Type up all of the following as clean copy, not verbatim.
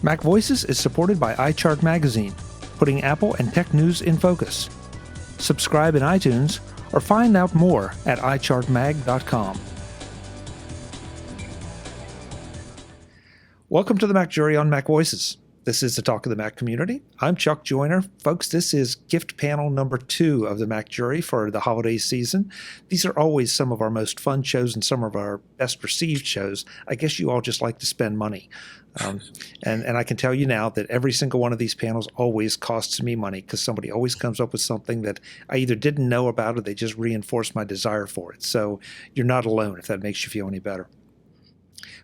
MacVoices is supported by iChart Magazine, putting Apple and tech news in focus. Subscribe in iTunes or find out more at iChartMag.com. Welcome to the Mac Jury on MacVoices. This is the Talk of the Mac community. I'm Chuck Joyner. Folks, this is gift panel number 2 of the Mac Jury for the holiday season. These are always some of our most fun shows and some of our best received shows. I guess you all just like to spend money. And I can tell you now that every single one of these panels always costs me money because somebody always comes up with something that I either didn't know about or they just reinforce my desire for it. So you're not alone if that makes you feel any better.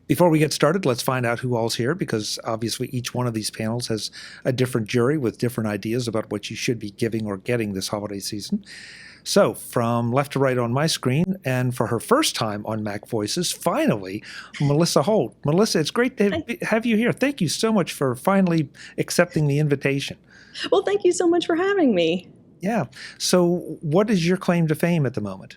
Before we get started, let's find out who all's here, because obviously each one of these panels has a different jury with different ideas about what you should be giving or getting this holiday season. So from left to right on my screen, and for her first time on MacVoices, finally, Melissa Holt. Melissa, it's great to have you here. Thank you so much for finally accepting the invitation. Well, thank you so much for having me. Yeah. So what is your claim to fame at the moment?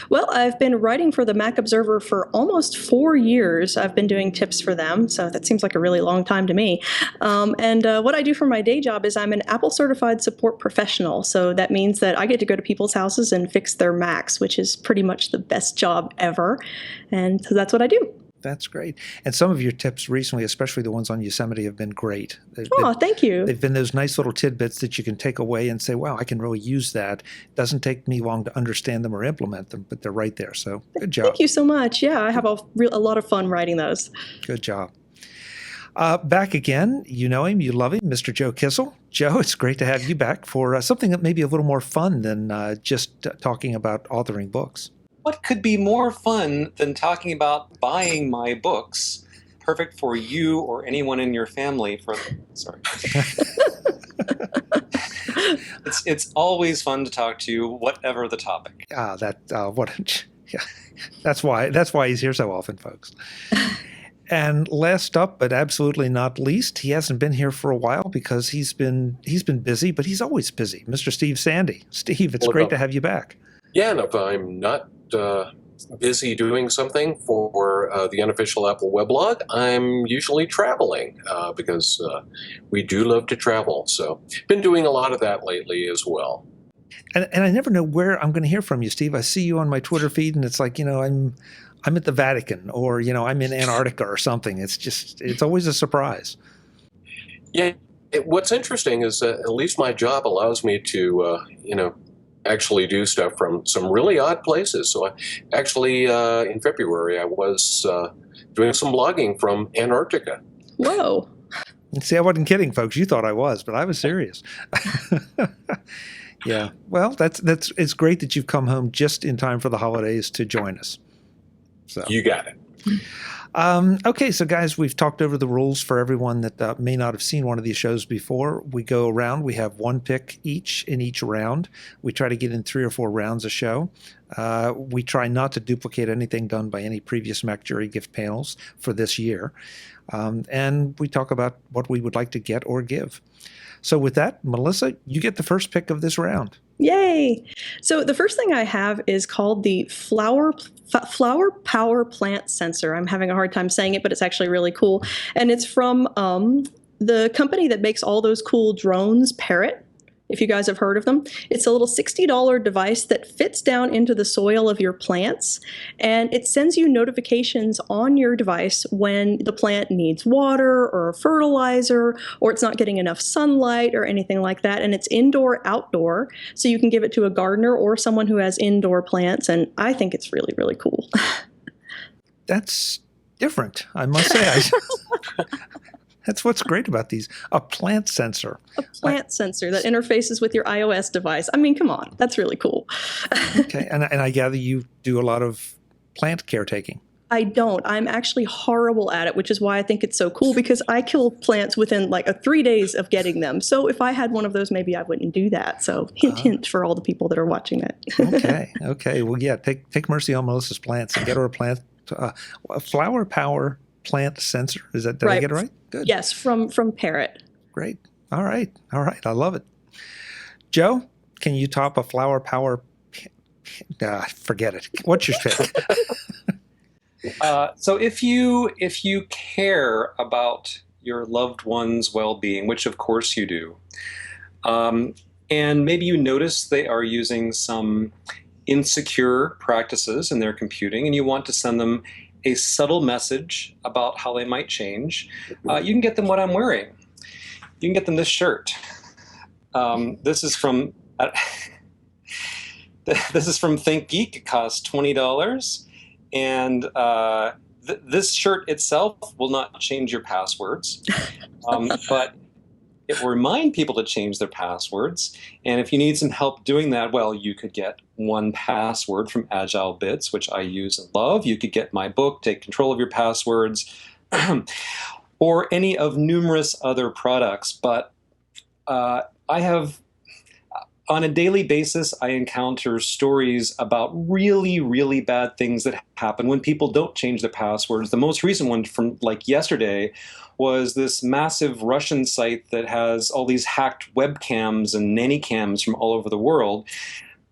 Well, I've been writing for the Mac Observer for almost 4 years. I've been doing tips for them, so that seems like a really long time to me. What I do for my day job is I'm an Apple Certified Support Professional, so that means that I get to go to people's houses and fix their Macs, which is pretty much the best job ever, and so that's what I do. That's great. And some of your tips recently, especially the ones on Yosemite, have been great. Thank you. They've been those nice little tidbits that you can take away and say, wow, I can really use that. It doesn't take me long to understand them or implement them, but they're right there. So good job. Thank you so much. Yeah, I have a lot of fun writing those. Good job. Back again, you know him, you love him, Mr. Joe Kissel. Joe, it's great to have you back for something that may be a little more fun than just talking about authoring books. What could be more fun than talking about buying my books, perfect for you or anyone in your family? It's always fun to talk to you, whatever the topic. That's why he's here so often, folks. And last up, but absolutely not least, he hasn't been here for a while because he's been busy, but he's always busy. Mr. Steve Sandy. Steve, it's great to have you back. Yeah, and if I'm not busy doing something for the unofficial Apple weblog, I'm usually traveling because we do love to travel. So been doing a lot of that lately as well. And I never know where I'm going to hear from you, Steve. I see you on my Twitter feed, and it's like, I'm at the Vatican, or I'm in Antarctica or something. It's always a surprise. Yeah, what's interesting is that at least my job allows me to actually do stuff from some really odd places. So in February, I was doing some blogging from Antarctica. Whoa. See, I wasn't kidding, folks. You thought I was, but I was serious. Yeah. Well, it's great that you've come home just in time for the holidays to join us. So you got it. Okay, so guys, we've talked over the rules for everyone that may not have seen one of these shows before. We go around. We have one pick each in each round. We try to get in 3 or 4 rounds a show. We try not to duplicate anything done by any previous Mac Jury gift panels for this year. And we talk about what we would like to get or give. So with that, Melissa, you get the first pick of this round. Yay! So the first thing I have is called the Flower Power Plant Sensor. I'm having a hard time saying it, but it's actually really cool. And it's from the company that makes all those cool drones, Parrot, if you guys have heard of them. It's a little $60 device that fits down into the soil of your plants, and it sends you notifications on your device when the plant needs water or fertilizer, or it's not getting enough sunlight or anything like that. And it's indoor, outdoor, so you can give it to a gardener or someone who has indoor plants, and I think it's really, really cool. That's different, I must say. That's what's great about these. A plant sensor. A plant sensor that interfaces with your iOS device. I mean, come on. That's really cool. Okay. And I gather you do a lot of plant caretaking. I don't. I'm actually horrible at it, which is why I think it's so cool, because I kill plants within like 3 days of getting them. So if I had one of those, maybe I wouldn't do that. So hint, hint for all the people that are watching that. Okay. Well, yeah, take mercy on Melissa's plants and get her a flower power plant sensor. Is that, did I get it right? Good. Yes, from Parrot. Great. All right. I love it. Joe, can you top a flower power? Forget it. What's your pick? So if you care about your loved one's well-being, which of course you do. And maybe you notice they are using some insecure practices in their computing, and you want to send them a subtle message about how they might change. You can get them what I'm wearing. You can get them this shirt. This is from ThinkGeek. It costs $20, and this shirt itself will not change your passwords, but it will remind people to change their passwords. And if you need some help doing that, well, you could get 1Password from Agile Bits, which I use and love. You could get my book, Take Control of Your Passwords, or any of numerous other products. But I have, on a daily basis, I encounter stories about really, really bad things that happen when people don't change their passwords. The most recent one from like yesterday was this massive Russian site that has all these hacked webcams and nanny cams from all over the world,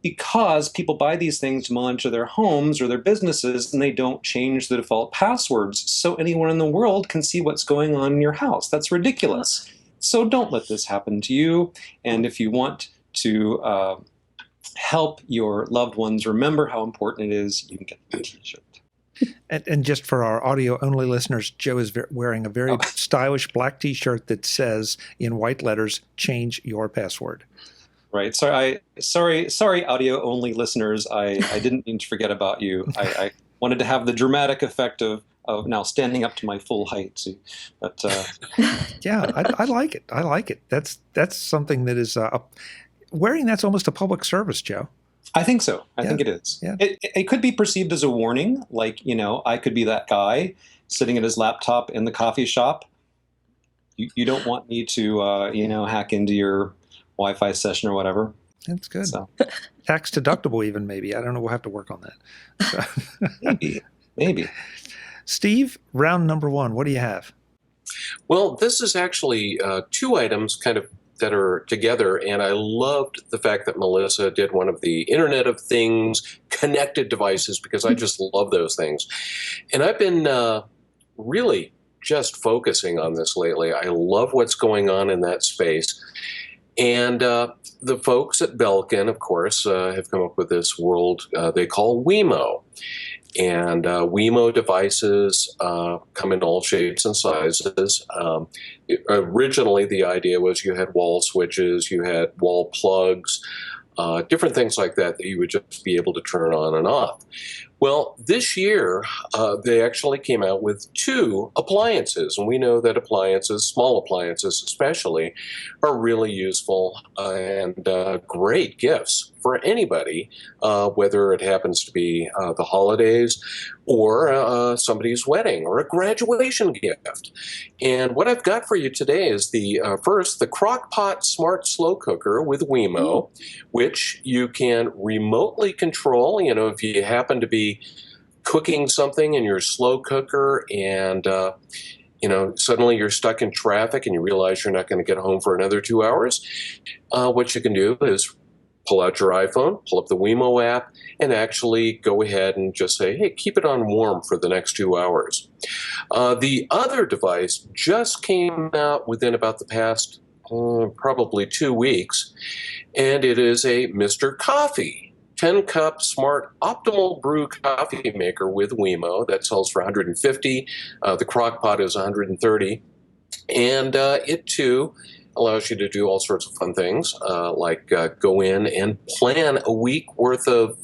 because people buy these things to monitor their homes or their businesses, and they don't change the default passwords so anyone in the world can see what's going on in your house. That's ridiculous. So don't let this happen to you. And if you want to help your loved ones remember how important it is, you can get the t-shirt. And just for our audio-only listeners, Joe is wearing a very stylish black T-shirt that says in white letters, "Change your password." Right. Sorry, audio-only listeners. I didn't mean to forget about you. I wanted to have the dramatic effect of now standing up to my full height. See, but yeah, I like it. I like it. That's something that is wearing. That's almost a public service, Joe. I think so. I think it is. Yeah. It could be perceived as a warning, like, I could be that guy sitting at his laptop in the coffee shop. You don't want me to, hack into your Wi-Fi session or whatever. That's good. So. Tax deductible even, maybe. I don't know. We'll have to work on that. So. Maybe. Steve, round number 1. What do you have? Well, this is actually 2 items kind of that are together, and I loved the fact that Melissa did one of the Internet of Things connected devices, because I just love those things. And I've been really just focusing on this lately. I love what's going on in that space. And the folks at Belkin, of course, have come up with this world they call Wemo. And Wemo devices come in all shapes and sizes. Originally, the idea was you had wall switches, you had wall plugs, different things like that you would just be able to turn on and off. Well, this year, they actually came out with 2 appliances. And we know that appliances, small appliances especially, are really useful and great gifts for anybody, whether it happens to be the holidays or somebody's wedding or a graduation gift. And what I've got for you today is the Crock-Pot Smart Slow Cooker with Wemo, which you can remotely control. If you happen to be cooking something in your slow cooker and suddenly you're stuck in traffic and you realize you're not going to get home for another 2 hours, what you can do is pull out your iPhone, pull up the Wemo app, and actually go ahead and just say, hey, keep it on warm for the next 2 hours. The other device just came out within about the past probably 2 weeks, and it is a Mr. Coffee 10-cup smart optimal brew coffee maker with Wemo that sells for $150. The Crock-Pot is $130, and it too allows you to do all sorts of fun things, like go in and plan a week worth of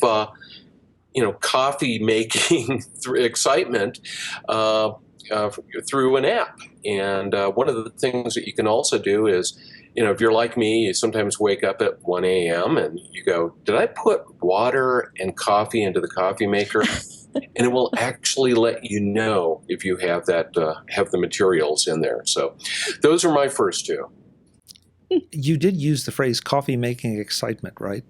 coffee making excitement through an app. And one of the things that you can also do is, if you're like me, you sometimes wake up at 1 a.m. and you go, did I put water and coffee into the coffee maker? And it will actually let you know if you have have the materials in there. So those are my first 2. You did use the phrase coffee making excitement, right?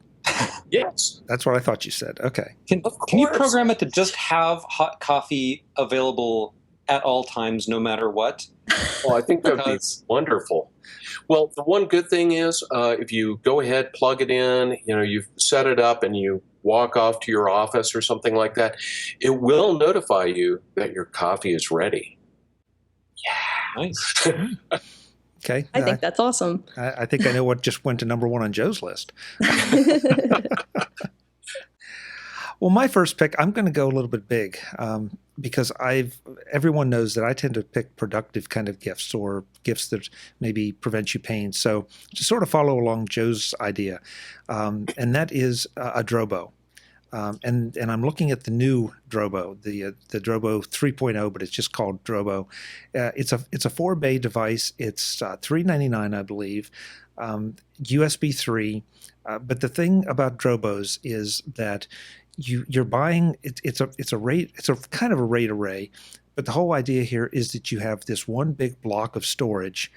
Yes. That's what I thought you said. Okay. Can you program it to just have hot coffee available at all times, no matter what? Well, I think that would be wonderful. Well, the one good thing is if you go ahead, plug it in, you've set it up and you walk off to your office or something like that, it will notify you that your coffee is ready. Yeah. Nice. Okay. I think that's awesome. I think I know what just went to number 1 on Joe's list. Well, my first pick, I'm going to go a little bit big because everyone knows that I tend to pick productive kind of gifts or gifts that maybe prevent you pain. So to sort of follow along Joe's idea, and that is a Drobo. And I'm looking at the new Drobo, the Drobo 3.0, but it's just called Drobo. It's a 4-bay device. It's $399, I believe, USB 3. But the thing about Drobos is that you're buying it's a kind of a RAID array, but the whole idea here is that you have this one big block of storage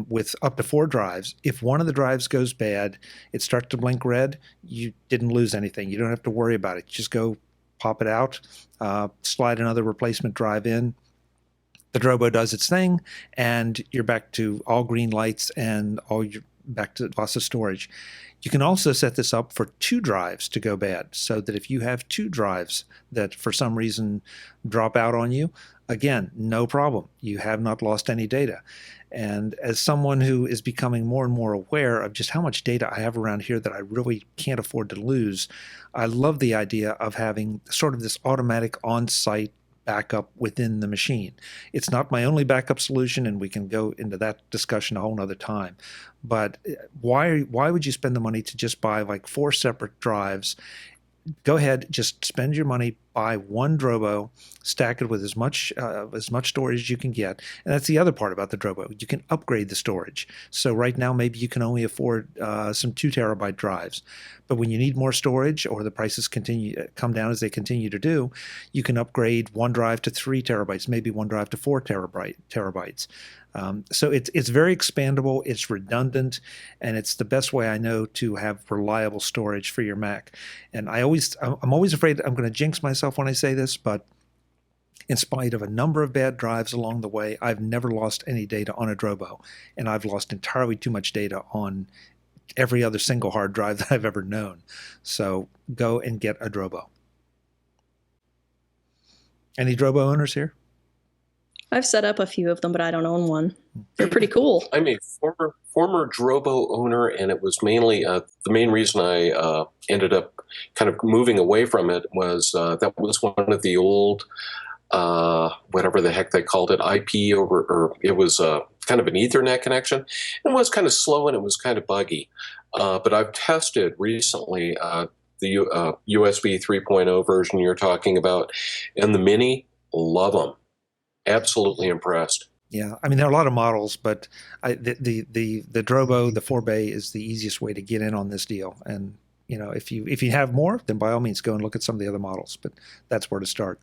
with up to 4 drives. If one of the drives goes bad, it starts to blink red, you didn't lose anything. You don't have to worry about it. Just go pop it out, slide another replacement drive in. The Drobo does its thing, and you're back to all green lights and back to lots of storage. You can also set this up for 2 drives to go bad, so that if you have 2 drives that for some reason drop out on you, again, no problem. You have not lost any data. And as someone who is becoming more and more aware of just how much data I have around here that I really can't afford to lose, I love the idea of having sort of this automatic on-site backup within the machine. It's not my only backup solution, and we can go into that discussion a whole nother time. But why would you spend the money to just buy like 4 separate drives? Go ahead, just spend your money, buy one Drobo, stack it with as much storage as you can get. And that's the other part about the Drobo. You can upgrade the storage. So right now, maybe you can only afford some 2 terabyte drives. But when you need more storage, or the prices come down as they continue to do, you can upgrade one drive to 3 terabytes, maybe one drive to 4 terabytes. So it's very expandable, it's redundant, and it's the best way I know to have reliable storage for your Mac. And I'm always afraid I'm going to jinx myself when I say this, but in spite of a number of bad drives along the way, I've never lost any data on a Drobo, and I've lost entirely too much data on every other single hard drive that I've ever known. So go and get a Drobo. Any Drobo owners here? I've set up a few of them, but I don't own one. They're pretty cool. I'm a former Drobo owner, and it was mainly the main reason I ended up kind of moving away from it was that was one of the old whatever the heck they called it, IP or it was kind of an Ethernet connection. It was kind of slow and it was kind of buggy. But I've tested recently the USB 3.0 version you're talking about, and the Mini, love them. Absolutely impressed. Yeah, I mean there are a lot of models, but the Drobo, the 4-bay, is the easiest way to get in on this deal. And if you have more, then by all means go and look at some of the other models. But that's where to start.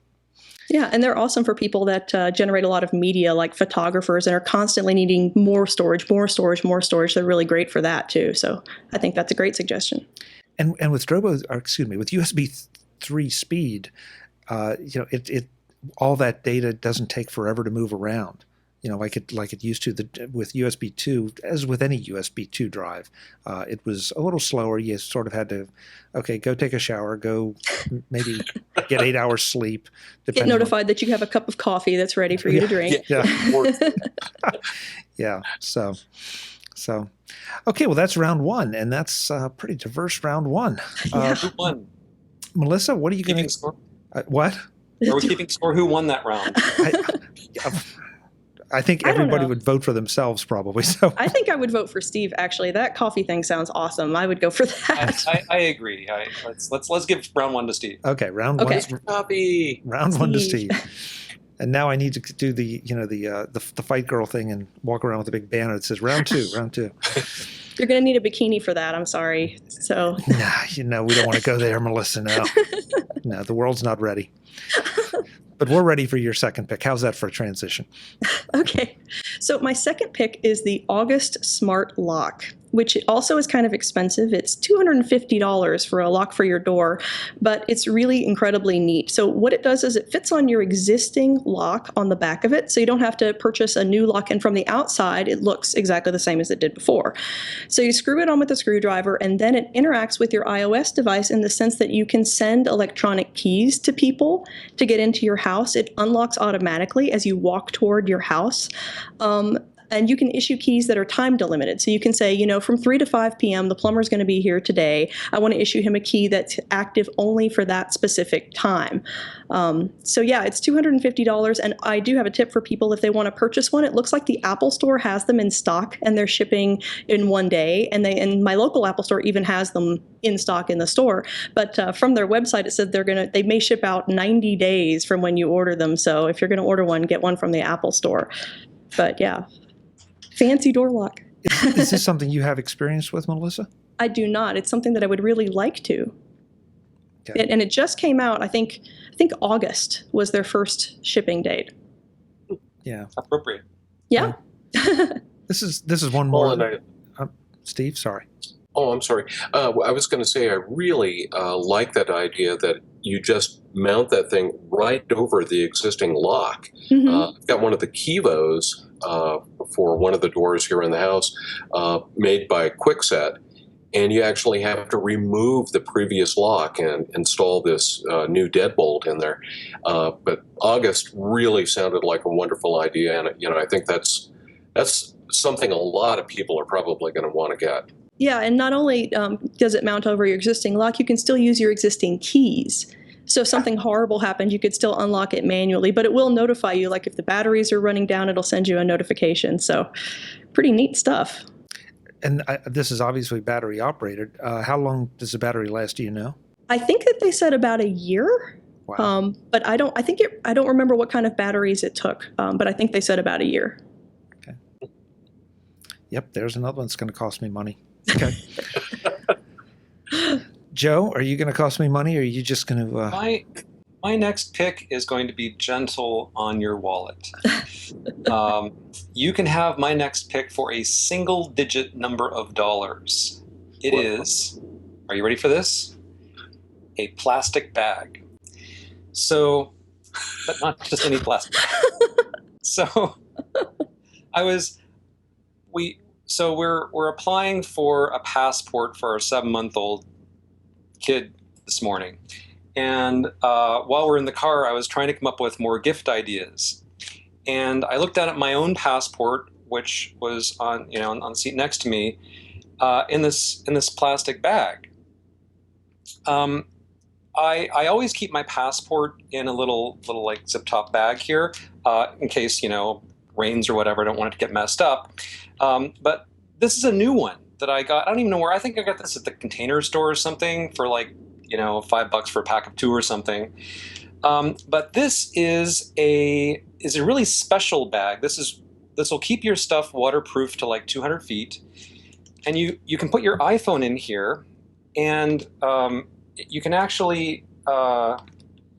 Yeah, and they're awesome for people that generate a lot of media, like photographers, and are constantly needing more storage. They're really great for that too. So I think that's a great suggestion. And with Drobo, with USB 3 speed, it all that data doesn't take forever to move around. Like it used to with USB 2, as with any USB 2 drive. It was a little slower. You sort of had to, go take a shower, go maybe get 8 hours sleep. Get notified that you have a cup of coffee that's ready for you to drink. Yeah. Yeah. So, okay, well, that's round 1, and that's a pretty diverse round 1. Who won? Melissa, what are you going to... what? Are we keeping score? Who won that round? I think everybody would vote for themselves, probably. So I think I would vote for Steve. Actually, that coffee thing sounds awesome. I would go for that. I agree. Let's give round 1 to Steve. Okay, round 1. Coffee. Round Steve. 1 to Steve. And now I need to do the fight girl thing and walk around with a big banner that says round 2, round 2. You're going to need a bikini for that. I'm sorry. So nah, we don't want to go there, Melissa. No, the world's not ready. But we're ready for your second pick. How's that for a transition? Okay. So my second pick is the August Smart Lock. which also is kind of expensive. It's $250 for a lock for your door, but it's really incredibly neat. So what it does is it fits on your existing lock on the back of it, so you don't have to purchase a new lock, and from the outside it looks exactly the same as it did before. So you screw it on with a screwdriver, and then it interacts with your iOS device in the sense that you can send electronic keys to people to get into your house. It unlocks automatically as you walk toward your house. And you can issue keys that are time delimited. So you can say, from 3 to 5 p.m., the plumber's going to be here today. I want to issue him a key that's active only for that specific time. So yeah, it's $250. And I do have a tip for people if they want to purchase one. It looks like the Apple Store has them in stock, and they're shipping in one day. And my local Apple Store even has them in stock in the store. But from their website, it said they may ship out 90 days from when you order them. So if you're going to order one, get one from the Apple Store. But yeah. Fancy door lock. Is this something you have experience with, Melissa? I do not. It's something that I would really like to. Okay. And it just came out. I think August was their first shipping date. Yeah. Appropriate. Yeah. This is one more. Steve, sorry. Oh, I'm sorry. I was going to say I really like that idea that you just mount that thing right over the existing lock. Mm-hmm. I've got one of the Kivos for one of the doors here in the house made by Kwikset, and you actually have to remove the previous lock and install this new deadbolt in there. But August really sounded like a wonderful idea, and I think that's something a lot of people are probably going to want to get. Yeah, and not only does it mount over your existing lock, you can still use your existing keys. So if something horrible happened, you could still unlock it manually, but it will notify you. Like if the batteries are running down, it'll send you a notification. So pretty neat stuff. And this is obviously battery operated. How long does the battery last? Do you know? I think that they said about a year. Wow. But I don't remember what kind of batteries it took. But I think they said about a year. Okay. Yep. There's another one that's going to cost me money. Okay. Joe, are you going to cost me money, or are you just going to... My next pick is going to be gentle on your wallet. You can have my next pick for a single-digit number of dollars. It is, are you ready for this? A plastic bag. So, but not just any plastic bag. So, we're applying for a passport for our 7-month-old kid this morning. And while we're in the car, I was trying to come up with more gift ideas. And I looked at my own passport, which was on the seat next to me, in this plastic bag. I always keep my passport in a little like zip top bag here, in case rains or whatever. I don't want it to get messed up. But this is a new one that I got. I don't even know where. I think I got this at the Container Store or something for like $5 for a pack of 2 or something. But this is a really special bag. This will keep your stuff waterproof to like 200 feet, and you can put your iPhone in here, and you can actually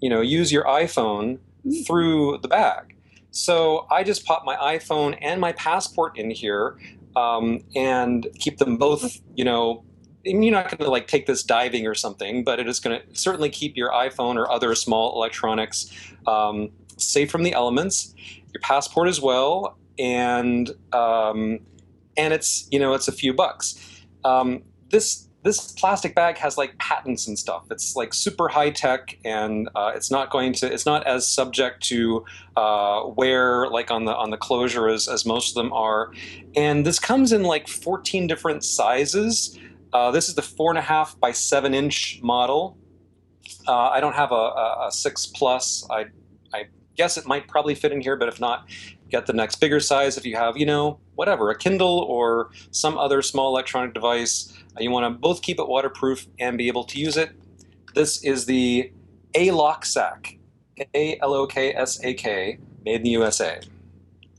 use your iPhone through the bag. So I just pop my iPhone and my passport in here, and keep them both. You're not going to like take this diving or something, but it is going to certainly keep your iPhone or other small electronics safe from the elements. Your passport as well, and it's it's a few bucks. This plastic bag has like patents and stuff. It's like super high tech, and it's not as subject to wear like on the closure as most of them are. And this comes in like 14 different sizes. This is the 4.5 by 7 inch model. I don't have a 6 plus. I guess it might probably fit in here, but if not, get the next bigger size. If you have, whatever, a Kindle or some other small electronic device, you want to both keep it waterproof and be able to use it. This is the A-Locksack, A-L-O-K-S-A-K, made in the USA.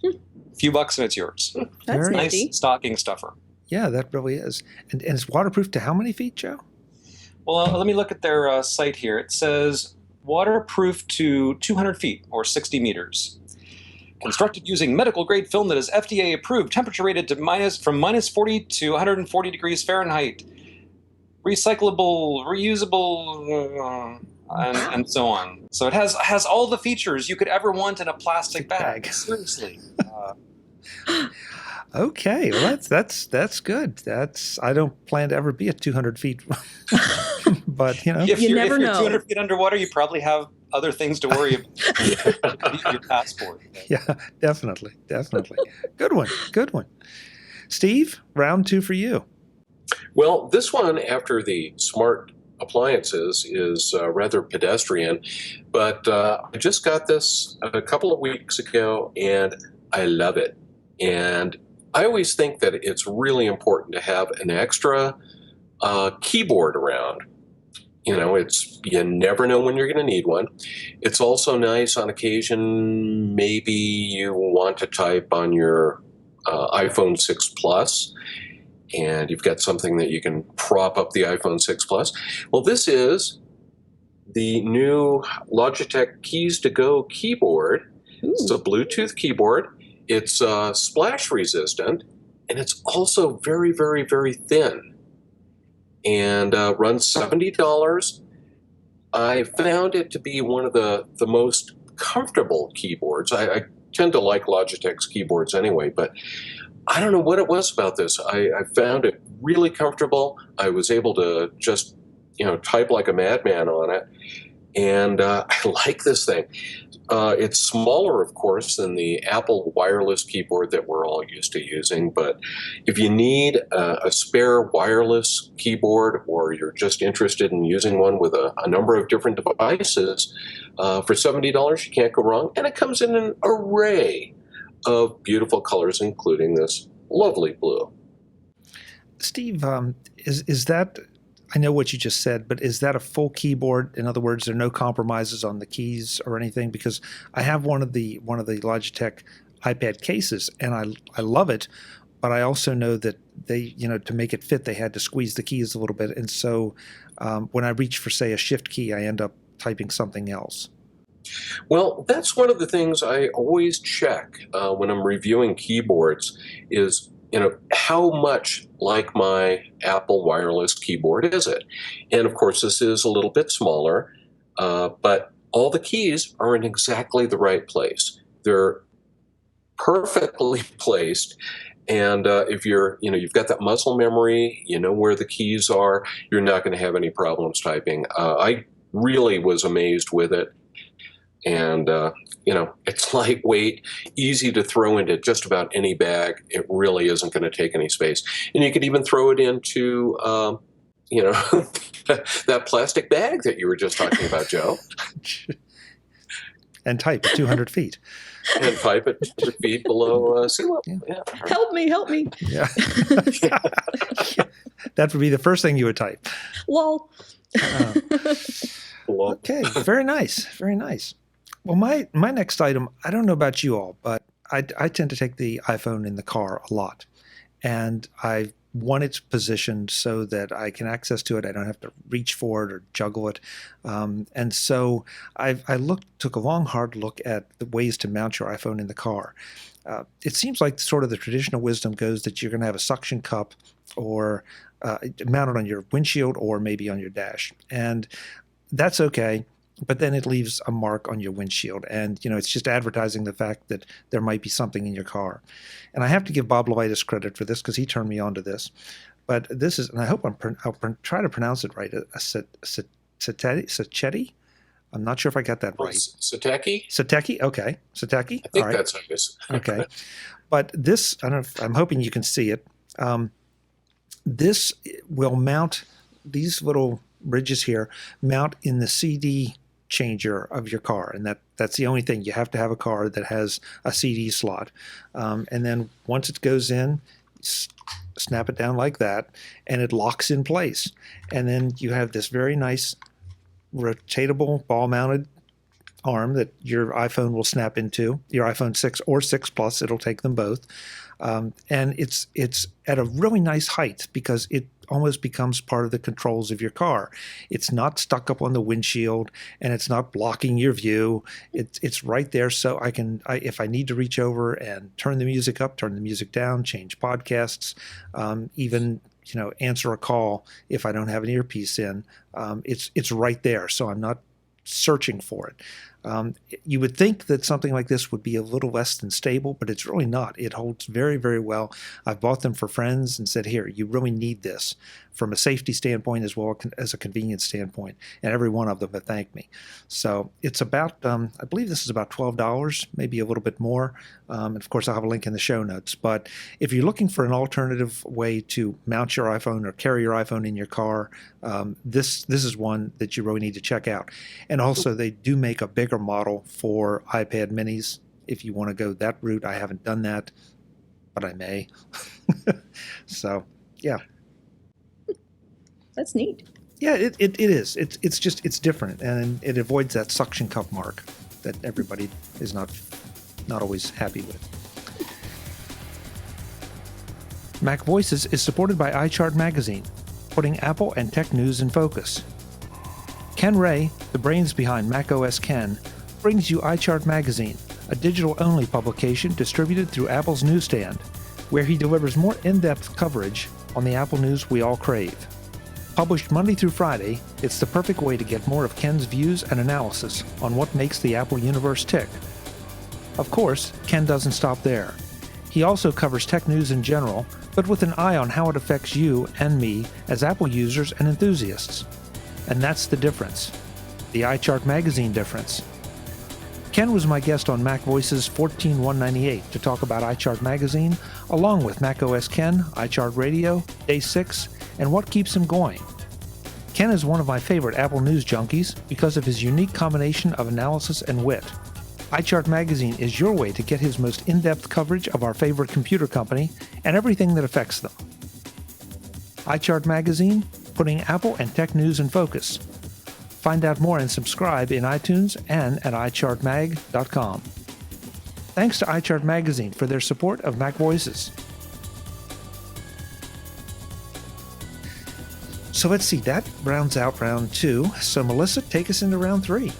A few bucks and it's yours. That's Nice nifty. stocking stuffer. Yeah, that really is. And it's waterproof to how many feet, Joe? Well, let me look at their site here. It says waterproof to 200 feet or 60 meters. Constructed using medical grade film that is FDA approved, temperature rated to from minus 40 to 140 degrees Fahrenheit. Recyclable, reusable, and so on. So it has all the features you could ever want in a plastic bag. Seriously. Okay, well that's good. I don't plan to ever be at 200 feet, but if you you're never know. 200 feet underwater, you probably have other things to worry about. Your passport. Yeah, definitely. Good one. Steve, round 2 for you. Well, this one, after the smart appliances, is rather pedestrian, but I just got this a couple of weeks ago, and I love it. And I always think that it's really important to have an extra keyboard around. You never know when you're going to need one. It's also nice on occasion, maybe you want to type on your iPhone 6 Plus, and you've got something that you can prop up the iPhone 6 Plus. Well, this is the new Logitech Keys to Go keyboard. Ooh. It's a Bluetooth keyboard. It's splash resistant, and it's also very, very, very thin, and runs $70. I found it to be one of the most comfortable keyboards. I tend to like Logitech's keyboards anyway, but I don't know what it was about this. I found it really comfortable. I was able to just, type like a madman on it, and I like this thing. It's smaller, of course, than the Apple wireless keyboard that we're all used to using, but if you need a spare wireless keyboard, or you're just interested in using one with a number of different devices, for $70, you can't go wrong, and it comes in an array of beautiful colors, including this lovely blue. Steve, is that, I know what you just said, but is that a full keyboard? In other words, there are no compromises on the keys or anything? Because I have one of the Logitech iPad cases, and I love it, but I also know that they, to make it fit, they had to squeeze the keys a little bit, and so when I reach for, say, a shift key, I end up typing something else. Well, that's one of the things I always check when I'm reviewing keyboards is, how much like my Apple wireless keyboard is it? And of course, this is a little bit smaller, but all the keys are in exactly the right place. They're perfectly placed. And if you've got that muscle memory, you know where the keys are, you're not going to have any problems typing. I really was amazed with it. And, it's lightweight, easy to throw into just about any bag. It really isn't going to take any space. And you could even throw it into, that plastic bag that you were just talking about, Joe. And type at 200 feet. And type at 200 feet below sea level. Yeah. Help me. Yeah. That would be the first thing you would type. Lol. Okay, very nice. Well, my next item, I don't know about you all, but I tend to take the iPhone in the car a lot. And I want it positioned so that I can access to it. I don't have to reach for it or juggle it. And so I took a long, hard look at the ways to mount your iPhone in the car. It seems like sort of the traditional wisdom goes that you're going to have a suction cup or mounted on your windshield or maybe on your dash. And that's okay. But then it leaves a mark on your windshield. And, it's just advertising the fact that there might be something in your car. And I have to give Bob Levitas credit for this because he turned me on to this. But this is, and I hope I'll try to pronounce it right, a Sacchetti? I'm not sure if I got that right. Sateki? Sateki? Okay. Sateki? I think that's how it is. Okay. But this, I don't know if, I'm hoping you can see it. This will mount, these little ridges here, mount in the CD changer of your car, and that's the only thing. You have to have a car that has a CD slot, and then once it goes in, snap it down like that, and it locks in place. And then you have this very nice rotatable ball-mounted arm that your iPhone will snap into, your iPhone 6 or 6 Plus. It'll take them both, and it's at a really nice height because almost becomes part of the controls of your car. It's not stuck up on the windshield, and it's not blocking your view. It's right there, so if I need to reach over and turn the music up, turn the music down, change podcasts, even answer a call if I don't have an earpiece in. It's right there, so I'm not searching for it. You would think that something like this would be a little less than stable, but it's really not. It holds very, very well. I've bought them for friends and said, here, you really need this from a safety standpoint as well as a convenience standpoint, and every one of them have thanked me. So it's about, I believe this is about $12, maybe a little bit more. And of course, I'll have a link in the show notes. But if you're looking for an alternative way to mount your iPhone or carry your iPhone in your car, this is one that you really need to check out. And also, they do make a bigger model for iPad minis if you want to go that route. I haven't done that, but I may. So, yeah. That's neat. Yeah, it is. It's different, and it avoids that suction cup mark that everybody is not always happy with. MacVoices is supported by iChart Magazine, putting Apple and tech news in focus. Ken Ray, the brains behind macOS Ken, brings you iChart Magazine, a digital-only publication distributed through Apple's newsstand, where he delivers more in-depth coverage on the Apple news we all crave. Published Monday through Friday, it's the perfect way to get more of Ken's views and analysis on what makes the Apple universe tick. Of course, Ken doesn't stop there. He also covers tech news in general, but with an eye on how it affects you and me as Apple users and enthusiasts. And that's the difference. The iChart Magazine difference. Ken was my guest on MacVoices 14198 to talk about iChart Magazine, along with macOS Ken, iChart Radio, Day 6, and what keeps him going. Ken is one of my favorite Apple News junkies because of his unique combination of analysis and wit. iChart Magazine is your way to get his most in-depth coverage of our favorite computer company and everything that affects them. iChart Magazine, putting Apple and tech news in focus. Find out more and subscribe in iTunes and at iChartMag.com. Thanks to iChart Magazine for their support of MacVoices. So let's see, that rounds out round 2. So Melissa, take us into round 3.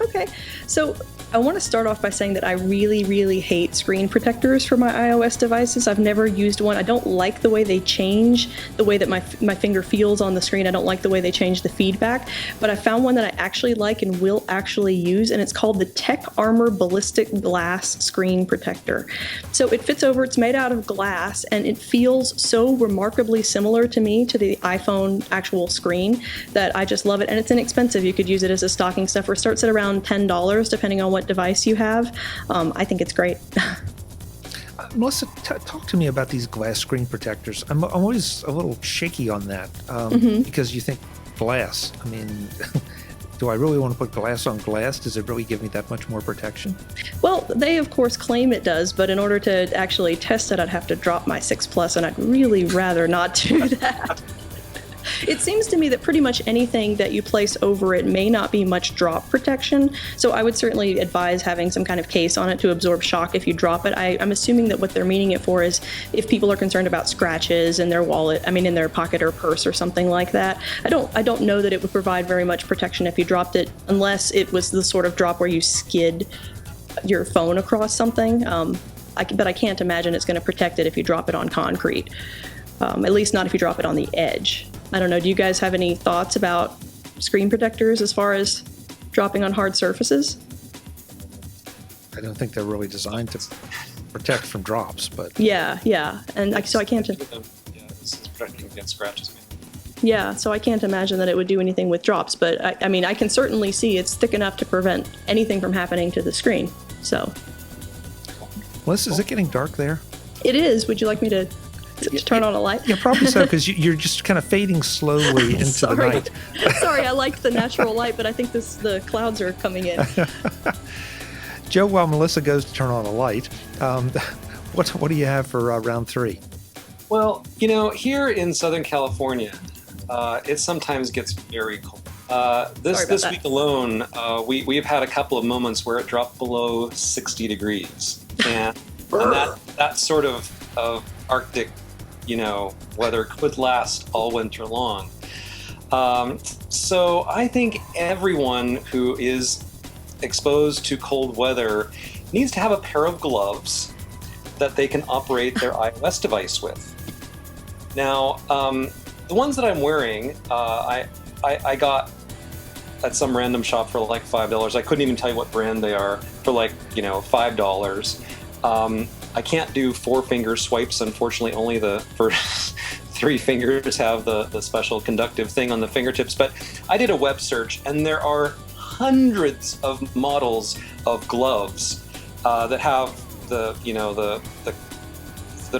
Okay, so I want to start off by saying that I really, really hate screen protectors for my iOS devices. I've never used one. I don't like the way they change the way that my finger feels on the screen. I don't like the way they change the feedback, but I found one that I actually like and will actually use, and it's called the Tech Armor Ballistic Glass Screen Protector. So it fits over, it's made out of glass, and it feels so remarkably similar to me, to the iPhone actual screen, that I just love it, and it's inexpensive. You could use it as a stocking stuffer. It starts at around $10, depending on what device you have. I think it's great. Melissa, talk to me about these glass screen protectors. I'm always a little shaky on that because you think glass. I mean, do I really want to put glass on glass? Does it really give me that much more protection? Well, they of course claim it does, but in order to actually test it, I'd have to drop my 6 Plus, and I'd really rather not do that. It seems to me that pretty much anything that you place over it may not be much drop protection, so I would certainly advise having some kind of case on it to absorb shock if you drop it. I'm assuming that what they're meaning it for is if people are concerned about scratches in their wallet, in their pocket or purse or something like that. I don't know that it would provide very much protection if you dropped it, unless it was the sort of drop where you skid your phone across something. But I can't imagine it's going to protect it if you drop it on concrete. At least not if you drop it on the edge. I don't know, do you guys have any thoughts about screen protectors as far as dropping on hard surfaces? I don't think they're really designed to protect from drops, but... Yeah, and so I can't... Yeah, this is protecting against scratches. Yeah, so I can't imagine that it would do anything with drops, but I can certainly see it's thick enough to prevent anything from happening to the screen, so... Melissa, is it getting dark there? It is. Would you like me to turn on a light? Yeah, probably so, because you're just kind of fading slowly into the night. Sorry, I like the natural light, but I think the clouds are coming in. Joe, while Melissa goes to turn on a light, what do you have for round 3? Well, here in Southern California, it sometimes gets very cold. This week alone, we've had a couple of moments where it dropped below 60 degrees, and that sort of Arctic weather could last all winter long. So I think everyone who is exposed to cold weather needs to have a pair of gloves that they can operate their iOS device with. Now, the ones that I'm wearing, I got at some random shop for like $5. I couldn't even tell you what brand they are, for like, $5. I can't do 4-finger swipes. Unfortunately, only the first 3 fingers have the special conductive thing on the fingertips. But I did a web search, and there are hundreds of models of gloves that have that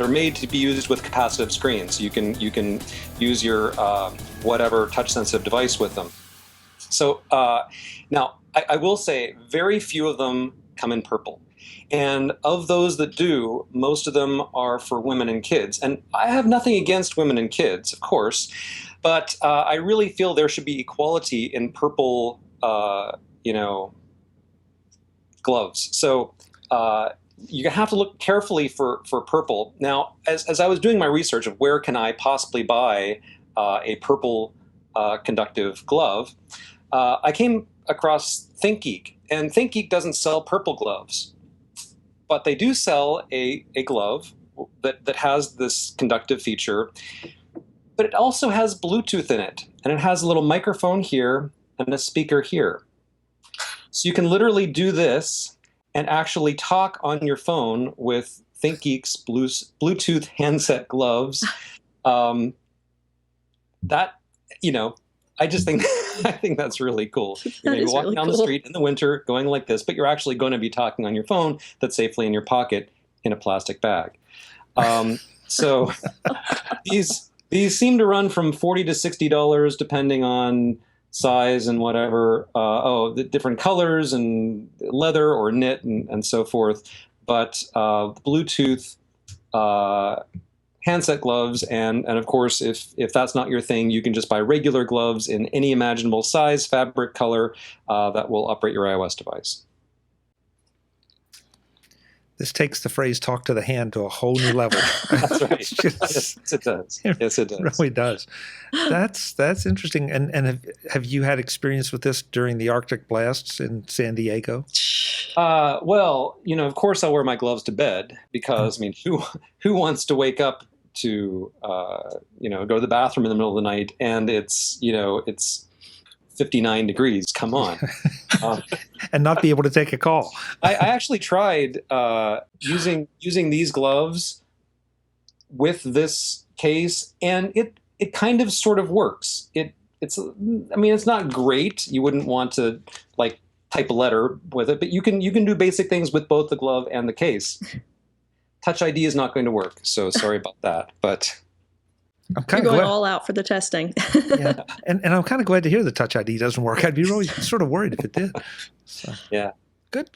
are made to be used with capacitive screens. You can use your whatever touch-sensitive device with them. So now, I will say very few of them come in purple. And of those that do, most of them are for women and kids. And I have nothing against women and kids, of course, but I really feel there should be equality in purple, gloves. So you have to look carefully for purple. Now, as I was doing my research of where can I possibly buy a purple conductive glove, I came across ThinkGeek, and ThinkGeek doesn't sell purple gloves, but they do sell a glove that has this conductive feature, but it also has Bluetooth in it, and it has a little microphone here and a speaker here. So you can literally do this and actually talk on your phone with ThinkGeek's Bluetooth handset gloves. I just think I think that's really cool. You're going to be walking down the street in the winter going like this, but you're actually going to be talking on your phone that's safely in your pocket in a plastic bag. So these seem to run from $40 to $60 depending on size and whatever. The different colors and leather or knit and so forth. But Bluetooth handset gloves, and of course, if that's not your thing, you can just buy regular gloves in any imaginable size, fabric, color that will operate your iOS device. This takes the phrase "talk to the hand" to a whole new level. That's right. Yes, it does. Yes, it does. It really does. That's interesting. And have you had experience with this during the Arctic blasts in San Diego? Well, of course I'll wear my gloves to bed because, who wants to wake up to, go to the bathroom in the middle of the night and it's 59 degrees. Come on. And not be able to take a call. I actually tried using these gloves with this case, and it kind of sort of works. It's not great. You wouldn't want to type a letter with it, but you can do basic things with both the glove and the case. Touch ID is not going to work, so sorry about that. But I'm kind You're of going glad. all out for the testing. Yeah. And I'm kind of glad to hear the Touch ID doesn't work. I'd be really sort of worried if it did. So, yeah. Good.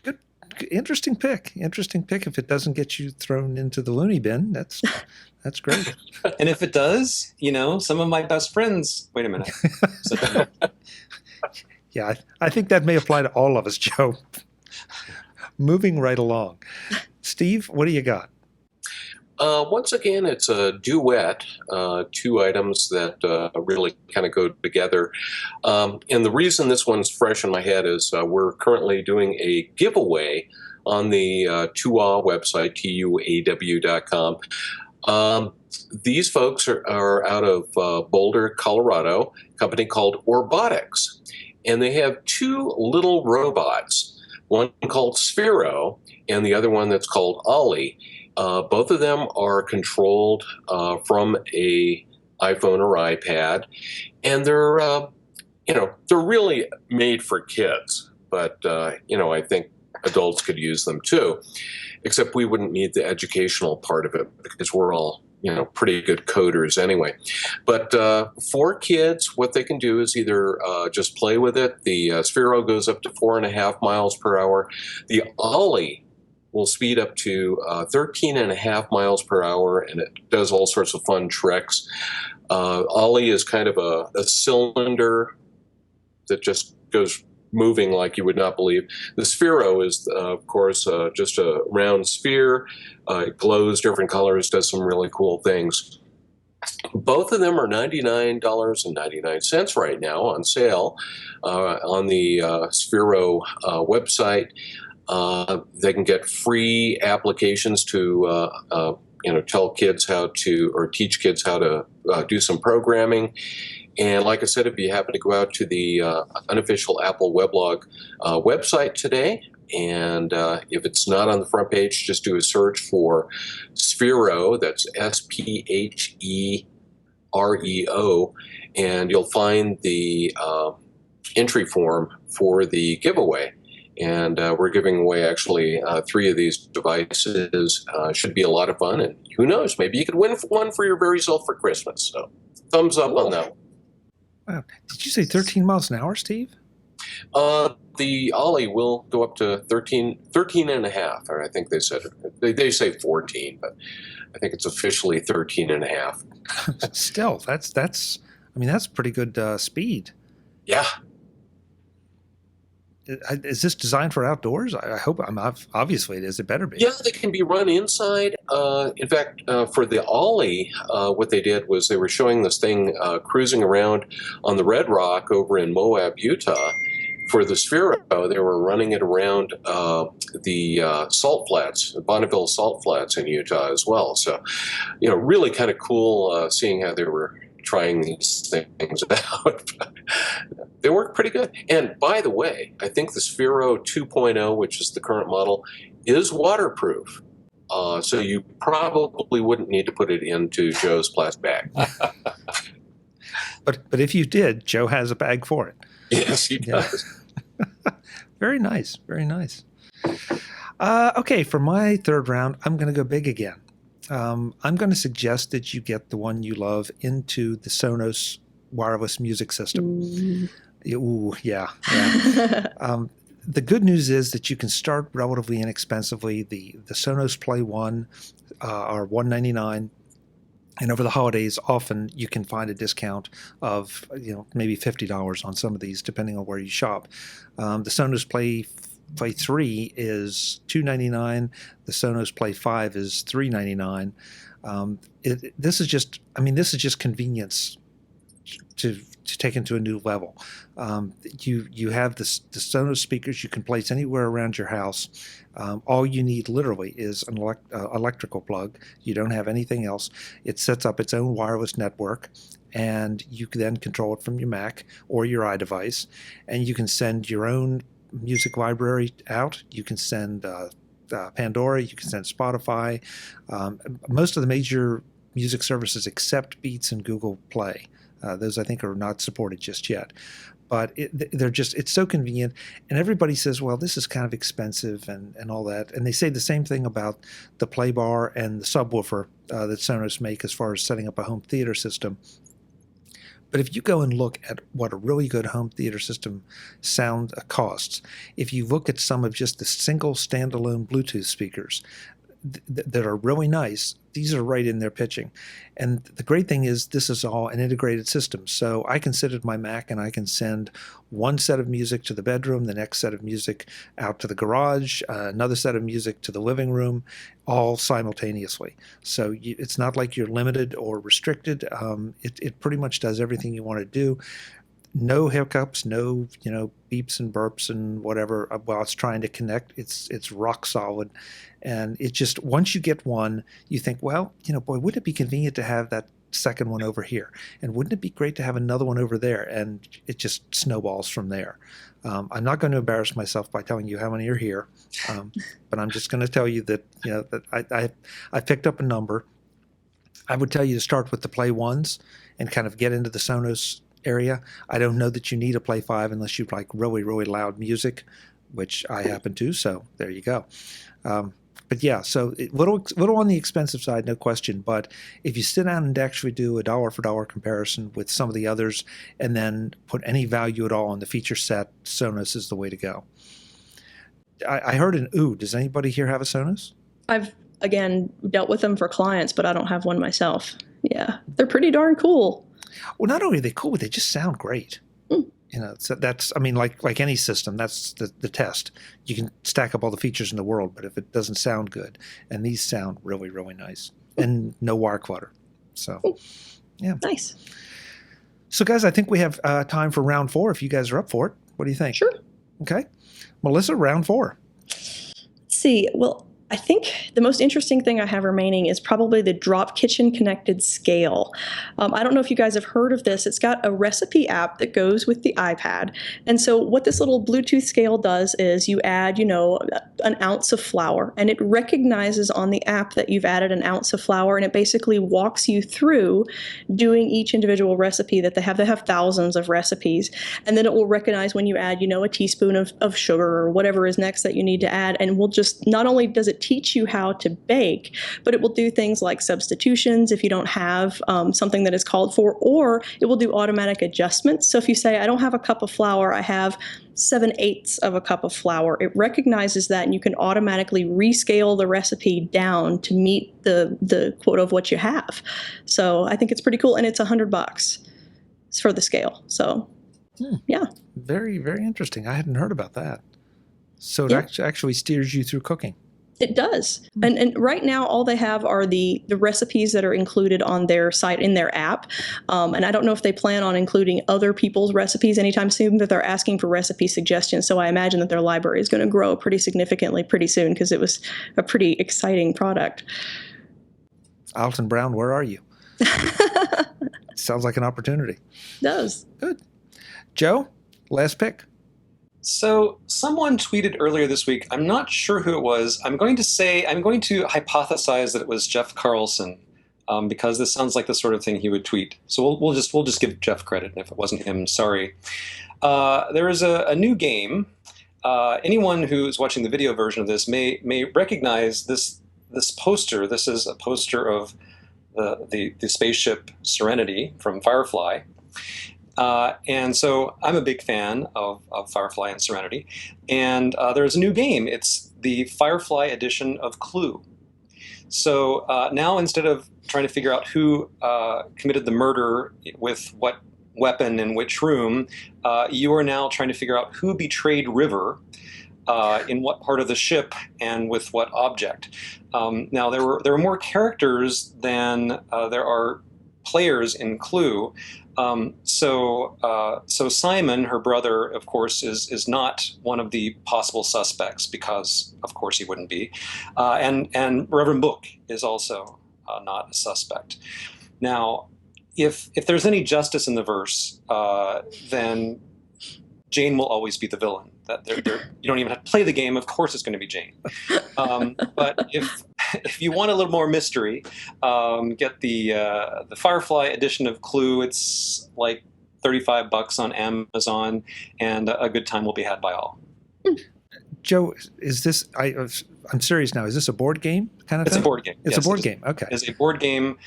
Interesting pick. If it doesn't get you thrown into the loony bin, that's great. And if it does, some of my best friends. Wait a minute. Yeah, I think that may apply to all of us, Joe. Moving right along. Steve, what do you got? Once again, it's a duet, 2 items that really kind of go together. And the reason this one's fresh in my head is we're currently doing a giveaway on the TUAW website, tuaw.com. These folks are out of Boulder, Colorado, a company called Orbotics. And they have 2 little robots, one called Sphero and the other one that's called Ollie. Both of them are controlled from a iPhone or iPad, and they're really made for kids. But I think adults could use them too, except we wouldn't need the educational part of it because we're all pretty good coders anyway. But for kids, what they can do is either just play with it. The Sphero goes up to 4.5 miles per hour. The Ollie will speed up to 13.5 miles per hour, and it does all sorts of fun tricks. Ollie is kind of a cylinder that just goes moving like you would not believe. The Sphero is, of course, just a round sphere. It glows different colors, does some really cool things. Both of them are $99.99 right now on sale on the Sphero website. They can get free applications to tell kids how to, or teach kids how to do some programming. And like I said, if you happen to go out to the unofficial Apple weblog website today, and if it's not on the front page, just do a search for Sphero, that's SPHEREO, and you'll find the entry form for the giveaway. And we're giving away actually 3 of these devices. Should be a lot of fun, and who knows, maybe you could win one for your very self for Christmas. So thumbs up on that one. Wow. Did you say 13 miles an hour, Steve? The Ollie will go up to 13 and a half, or I think they said, they say 14, but I think it's officially 13 and a half. Still, that's pretty good speed. Yeah. Is this designed for outdoors? I hope. Obviously it is. It better be. Yeah, they can be run inside. In fact, for the Ollie, what they did was they were showing this thing cruising around on the Red Rock over in Moab, Utah. For the Sphero, they were running it around the salt flats, Bonneville salt flats in Utah as well. So, really kind of cool seeing how they were trying these things out. They work pretty good. And by the way, I think the Sphero 2.0, which is the current model, is waterproof. So you probably wouldn't need to put it into Joe's plastic bag. But if you did, Joe has a bag for it. Yes, he does. Very nice. Very nice. Okay, for my third round, I'm going to go big again. I'm going to suggest that you get the one you love into the Sonos wireless music system. Ooh, yeah. The good news is that you can start relatively inexpensively. The Sonos Play 1 are $199. And over the holidays, often you can find a discount of maybe $50 on some of these, depending on where you shop. The Sonos Play 3 is $299. The Sonos Play 5 is $399. This is just convenience to take into a new level. You have the Sonos speakers you can place anywhere around your house. All you need literally is an electrical plug. You don't have anything else. It sets up its own wireless network, and you can then control it from your Mac or your iDevice, and you can send your own music library out. You can send Pandora. You can send Spotify. Most of the major music services except Beats and Google Play. Those I think are not supported just yet, but it's so convenient. And everybody says, well, this is kind of expensive and all that. And they say the same thing about the Play Bar and the subwoofer that Sonos make as far as setting up a home theater system. But if you go and look at what a really good home theater system sound costs, if you look at some of just the single standalone Bluetooth speakers that are really nice, these are right in their pitching. And the great thing is this is all an integrated system. So I can sit at my Mac and I can send one set of music to the bedroom, the next set of music out to the garage, another set of music to the living room, all simultaneously. So it's not like you're limited or restricted. It pretty much does everything you want to do. No hiccups, no beeps and burps and whatever while it's trying to connect. It's rock solid, and it just, once you get one, you think, well, boy, wouldn't it be convenient to have that second one over here, and wouldn't it be great to have another one over there? And it just snowballs from there. I'm not going to embarrass myself by telling you how many are here, but I'm just going to tell you that that I picked up a number. I would tell you to start with the Play 1s and kind of get into the Sonos area. I don't know that you need a Play 5 unless you like really, really loud music, which I happen to, so there you go. But yeah, so little on the expensive side, no question. But if you sit down and actually do a dollar for dollar comparison with some of the others and then put any value at all on the feature set, Sonos is the way to go. I heard an ooh. Does anybody here have a Sonos? I've, Again, dealt with them for clients, but I don't have one myself. Yeah, they're pretty darn cool. Well, not only are they cool, but they just sound great. So that's, like any system, that's the test. You can stack up all the features in the world, but if it doesn't sound good, and these sound really, really nice, and no wire clutter. So, Nice. So guys, I think we have time for round 4 if you guys are up for it. What do you think? Sure. Okay. Melissa, round 4. Let's see. Well, I think the most interesting thing I have remaining is probably the Drop Kitchen connected scale. I don't know if you guys have heard of this. It's got a recipe app that goes with the iPad. And so what this little Bluetooth scale does is you add, an ounce of flour, and it recognizes on the app that you've added an ounce of flour, and it basically walks you through doing each individual recipe that they have. They have thousands of recipes. And then it will recognize when you add, a teaspoon of sugar or whatever is next that you need to add. And will just, not only does it teach you how to bake, but it will do things like substitutions if you don't have something that is called for, or it will do automatic adjustments. So if you say, I don't have a cup of flour, I have 7/8 of a cup of flour, it recognizes that, and you can automatically rescale the recipe down to meet the quota of what you have. So I think it's pretty cool, and it's $100 for the scale. So yeah. Very, very interesting. I hadn't heard about that. So it Yeah. actually steers you through cooking. It does. And right now, all they have are the recipes that are included on their site in their app. And I don't know if they plan on including other people's recipes anytime soon, but they're asking for recipe suggestions. So I imagine that their library is going to grow pretty significantly pretty soon, because it was a pretty exciting product. Alton Brown, where are you? Sounds like an opportunity. It does. Good. Joe, last pick. So someone tweeted earlier this week, I'm not sure who it was. I'm going to hypothesize that it was Jeff Carlson, because this sounds like the sort of thing he would tweet. So we'll just give Jeff credit, and if it wasn't him, sorry. There is a new game. Anyone who's watching the video version of this may recognize this poster. This is a poster of the spaceship Serenity from Firefly. And so I'm a big fan of Firefly and Serenity. And there's a new game. It's the Firefly edition of Clue. So now, instead of trying to figure out who committed the murder with what weapon in which room, you are now trying to figure out who betrayed River in what part of the ship and with what object. Now, there were more characters than there are players in Clue. So Simon, her brother, of course, is not one of the possible suspects, because, of course, he wouldn't be. And Reverend Book is also not a suspect. Now, if there's any justice in the verse, then Jane will always be the villain. That you don't even have to play the game. Of course, it's going to be Jane. But if you want a little more mystery, get the Firefly edition of Clue. It's like $35 on Amazon, and a good time will be had by all. Joe, is this? I'm serious now. Is this a board game kind of thing? It's a board game. It's yes, a board game. Okay. It's a board game.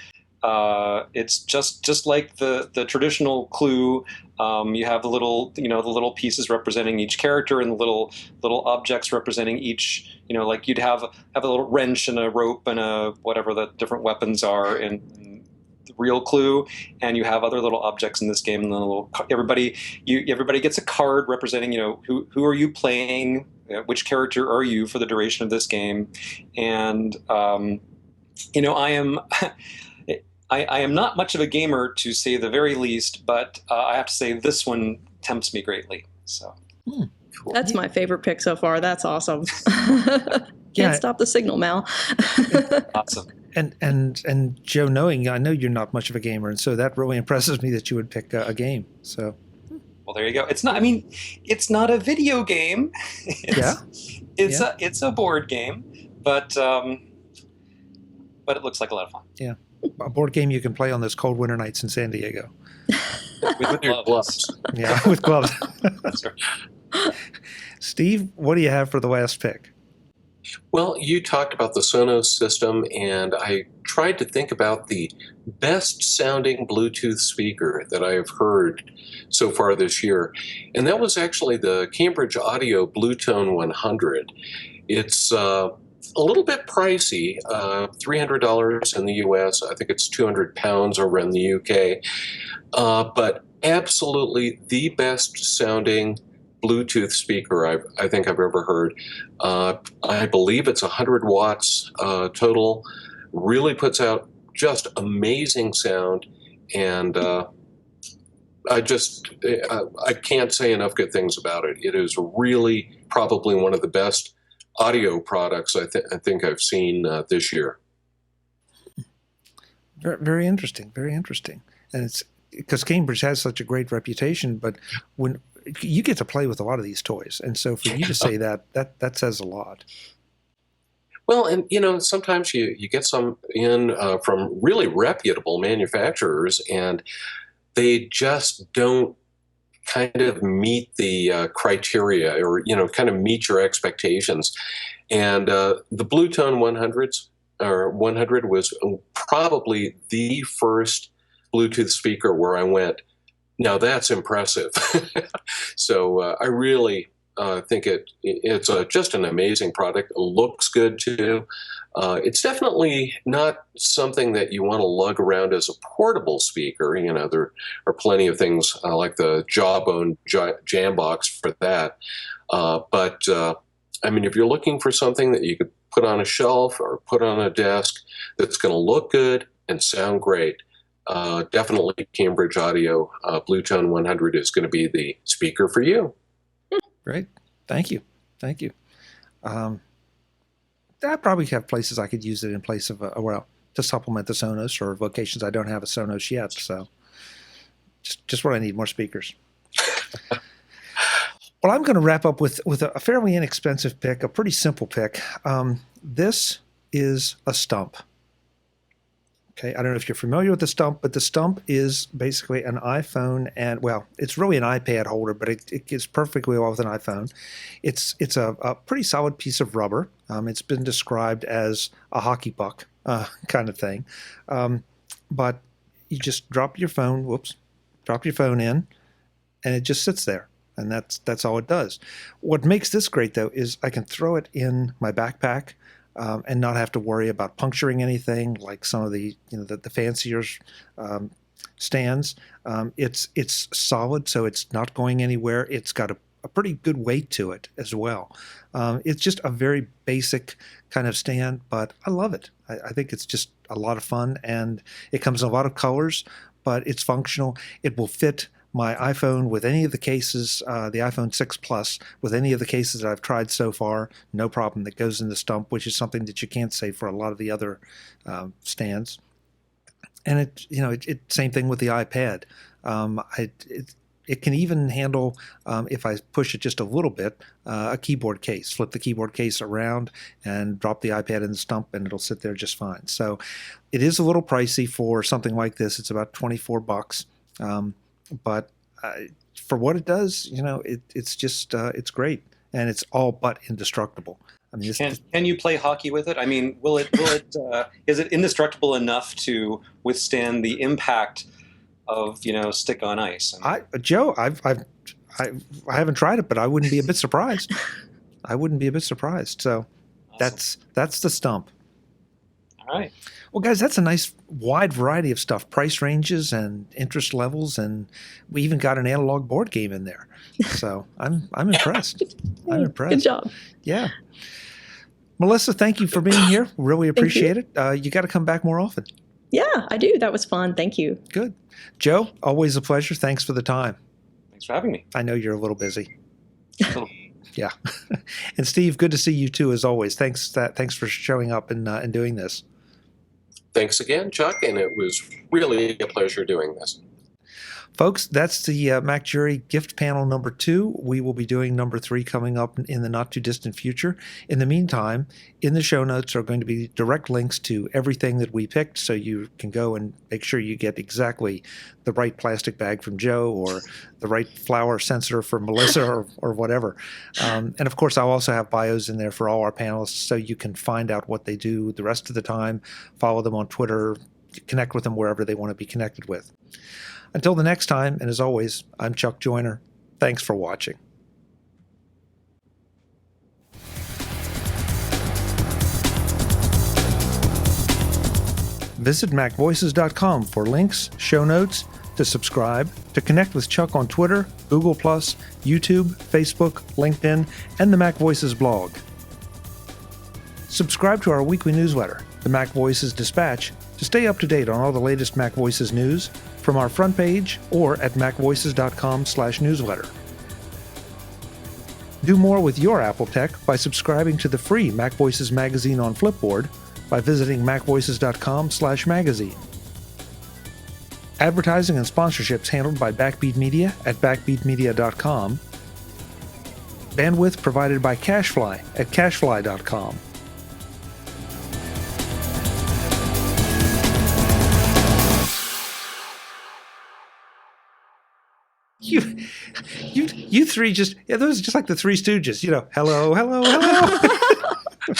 It's just like the traditional Clue. You have the little pieces representing each character, and the little objects representing each. Like you'd have a little wrench and a rope and a whatever the different weapons are in the real Clue, and you have other little objects in this game. And then everybody gets a card representing who are you playing, which character are you for the duration of this game, and I am not much of a gamer, to say the very least, but I have to say this one tempts me greatly. So, cool. That's my favorite pick so far. That's awesome. Yeah. Can't stop the signal, Mal. awesome. And Joe, I know you're not much of a gamer, and so that really impresses me that you would pick a game. So, well, there you go. It's not. I mean, it's not a video game. It's a board game, but it looks like a lot of fun. Yeah. A board game you can play on those cold winter nights in San Diego. With gloves. Yeah, with gloves. That's right. Steve, what do you have for the last pick? Well, you talked about the Sonos system, and I tried to think about the best sounding Bluetooth speaker that I have heard so far this year. And that was actually the Cambridge Audio Bluetone 100. It's a little bit pricey, $300 in the US. I think it's £200 over in the UK. But absolutely the best sounding Bluetooth speaker I think I've ever heard. I believe it's 100 watts total. Really puts out just amazing sound, and I can't say enough good things about it. It is really probably one of the best audio products I think I've seen this year. Very interesting. Very interesting. And it's because Cambridge has such a great reputation, but when you get to play with a lot of these toys, and so for you to say that says a lot. Well, and sometimes you get some in from really reputable manufacturers, and they just don't kind of meet the criteria, or kind of meet your expectations. And the Bluetone 100 was probably the first Bluetooth speaker where I went, now that's impressive. So I really think it's just an amazing product. It looks good too. It's definitely not something that you want to lug around as a portable speaker. There are plenty of things like the Jawbone Jambox for that. But I mean, if you're looking for something that you could put on a shelf or put on a desk that's going to look good and sound great, definitely Cambridge Audio Bluetone 100 is going to be the speaker for you. Great. Thank you. I probably have places I could use it in place of to supplement the Sonos, or locations I don't have a Sonos yet. So just what I need, more speakers. Well, I'm going to wrap up with a fairly inexpensive pick, a pretty simple pick. This is a Stump. Okay, I don't know if you're familiar with the Stump, but the Stump is basically an iPhone, and well, it's really an iPad holder, but it gets perfectly well with an iPhone. It's a pretty solid piece of rubber. It's been described as a hockey puck kind of thing, but you just drop your phone in, and it just sits there, and that's all it does. What makes this great though is I can throw it in my backpack. And not have to worry about puncturing anything like some of the the fancier stands. It's solid, so it's not going anywhere. It's got a pretty good weight to it as well. It's just a very basic kind of stand, but I love it. I think it's just a lot of fun, and it comes in a lot of colors, but it's functional. It will fit my iPhone with any of the cases, the iPhone 6 Plus, with any of the cases that I've tried so far, no problem. That goes in the Stump, which is something that you can't say for a lot of the other stands. And it same thing with the iPad. It can even handle, if I push it just a little bit, a keyboard case. Flip the keyboard case around and drop the iPad in the Stump, and it'll sit there just fine. So it is a little pricey for something like this. It's about $24. But for what it does, it's just it's great, and it's all but indestructible. I mean, can you play hockey with it? I mean, is it indestructible enough to withstand the impact of stick on ice? Joe, I haven't tried it, but I wouldn't be a bit surprised. So Awesome. that's the Stump. All right. Well, guys, that's a nice wide variety of stuff, price ranges and interest levels, and we even got an analog board game in there. So I'm impressed. I'm impressed. Good job. Yeah. Melissa, thank you for being here. Really appreciate it. You got to come back more often. Yeah, I do. That was fun. Thank you. Good. Joe, always a pleasure. Thanks for the time. Thanks for having me. I know you're a little busy. Yeah. And Steve, good to see you too, as always. Thanks for showing up and doing this. Thanks again, Chuck, and it was really a pleasure doing this. Folks, that's the MacJury gift panel number 2. We will be doing number 3 coming up in the not-too-distant future. In the meantime, in the show notes are going to be direct links to everything that we picked, so you can go and make sure you get exactly the right plastic bag from Joe, or the right flower sensor from Melissa, or whatever. And, of course, I'll also have bios in there for all our panelists, so you can find out what they do the rest of the time, follow them on Twitter, connect with them wherever they want to be connected with. Until the next time, and as always, I'm Chuck Joyner. Thanks for watching. Visit MacVoices.com for links, show notes, to subscribe, to connect with Chuck on Twitter, Google+, YouTube, Facebook, LinkedIn, and the MacVoices blog. Subscribe to our weekly newsletter, the MacVoices Dispatch, to stay up to date on all the latest MacVoices news from our front page or at macvoices.com/newsletter. Do more with your Apple tech by subscribing to the free MacVoices magazine on Flipboard by visiting macvoices.com/magazine. Advertising and sponsorships handled by Backbeat Media at backbeatmedia.com. Bandwidth provided by Cashfly at cashfly.com. You three just, those are just like the Three Stooges, hello, hello, hello.